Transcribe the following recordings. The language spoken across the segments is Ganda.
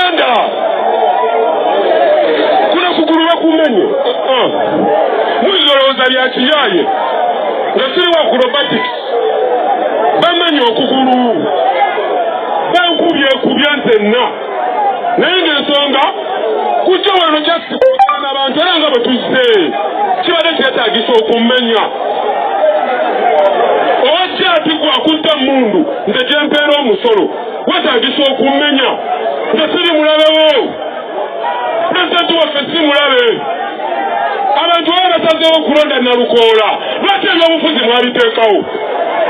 Uganda kuna kugulu bakumenye muzoloza lya kiyaye nga kiri wa acrobatics bamenye okugulu bankubye nzenna naye ng'ensonga kujja wano kyasikwakana abantu era nga bwe tuzze kibadde kyetaagisa okumenya owajja ati gwakutta mundu nze gye mpeera omusolo wetaagisa okumenya nze siri mulabewo pulezidenti waffe si mulabe abantu baba basazeewo okulonda Nalukoola lwaki ebyobufuzi mwabiteekawo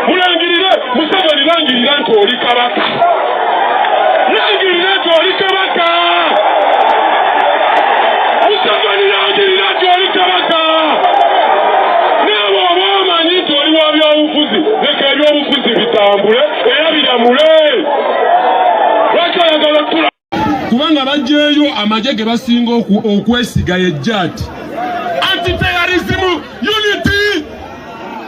mulangirire Museveni langirira nti oli kabaka langirira nti oli kabaka Museveni langirira nti oli kabaka naabo oba omanyi nti oli wa byobufuzi leka ebyobufuzi bitambule era biramule lwaki oyagala tula kubanga bajjeeyo amagye ge basinga okwesiga yejjaati anti-terrorism unity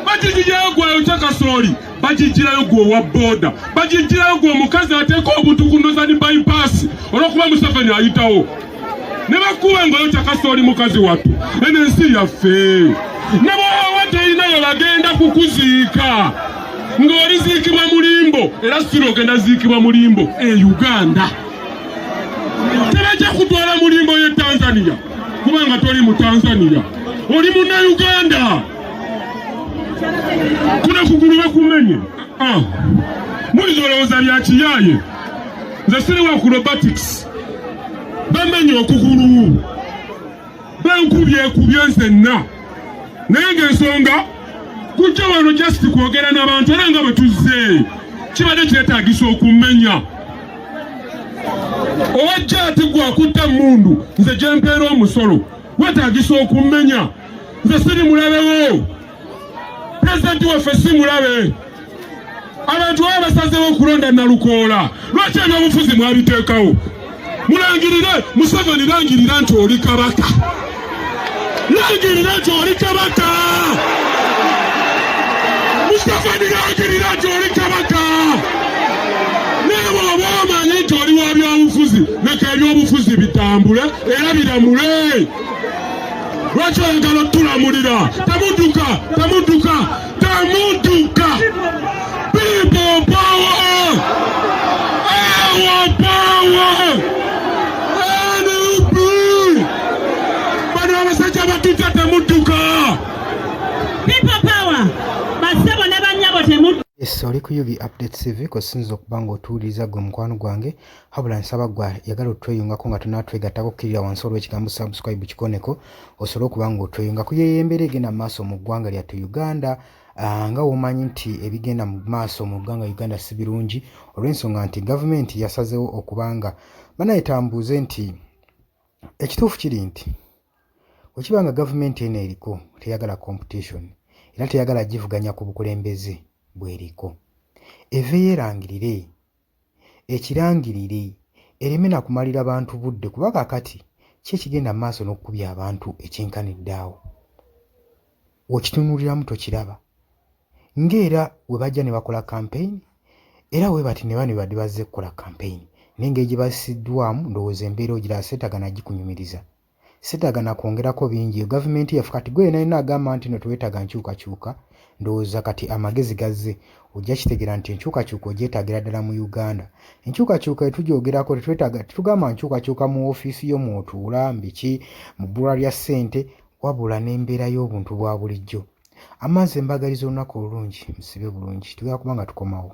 bagijirayo gwe Chakasooli bagijirayo gwe owa booda bagijirayo gwe omukazi ateeka obuntu ku Northern bypass olw'okuba Museveni ayitawo ne bakuba engoyo Chakasooli mukazi wattu eno ensi yaffe ne bw'oba teyinayo bagenda kukuziika ng'oliziikibwa mulimbo era siro ogenda ziikibwa mulimbo Uganda tebajja kutwala mulimbo ye Tanzania kubanga toli mu Tanzania oli munna Uganda kuna kugulu bakumenye mulizolowooza lya kiyaye nze siri wa acrobatics bamenye okugulu bankubye nzenna naye ng'ensonga kujja wano just kwogera n'abantu era nga bwe tuzze kibadde kyetaagisa okumenya owajja ati gwakutta mundu nze gye mpeera omusolo wetaagisa okumenya nze siri mulabewo pulezidenti waffe si mulabe abantu baba basazeewo okulonda Nalukoola lwaki ebyobufuzi mwabiteekawo mulangirire Museveni langirira nti oli kabaka langirira nti oli kabaka Museveni langirira nti oli kabaka naabo oba omanyi nti oli wa byobufuzi leka ebyobufuzi bitambule era biramule lwaki oyagala tulamulira tamudduka people power our power NUP bano abasajja batutta temudduka people power basebo ne banyabo temudduka. Yes, oli ku UB Updates TV ko sinzo okuba otuuliza gwe mukwano gwange habula nsaba gwa yagala otweyungako nga tunatwegattako kirira wansi olw'ekigambo subscribe kikoneko osobola okuba otweyunga ku yeyembera egenda mu maaso mu ggwanga lyattu Uganda nga womanyi nti ebigenda mu maaso mu ggwanga Uganda si birungi olw'ensonga nti gavumenti yasazeewo okubanga banaye tambuuze nti ekituufu kiri nti wekibanga gavumenti eno eriko teyagala competition era teyagala givuganya ku bukulembeze bweriko eveyo erangirire ekirangirire ereme nakumalira abantu budde kuba kakati ki ekigenda mu maaso n'okukubya abantu ekyenkaniddeawo okitunuuliramu tokiraba ng'era we bajja ne bakola campaign era we bati ne bano badde bazze kukola campaign n'engeri gye basiddwamu ndowooza embeera ogira seetagana gikunyumiriza seetagana kwongerako bingi gavumenti yaffe kati gwe yena agamba nti no teweetaaga nkyukakyuka ndowooza kati amagezi gazze ojja kitegeera nti enkyukakyuka ogyetaagira ddala mu Uganda enkyukakyuka etujoogerako tetugamba nkyukakyuka mu ofiisi yo mw'otuula mbiki mu bbula lya ssente wabula n'embeera y'obuntu bwa bulijjo amazzi embagaliza olunaku olulungi musibe bulungi tugenda kuba nga tukomawo.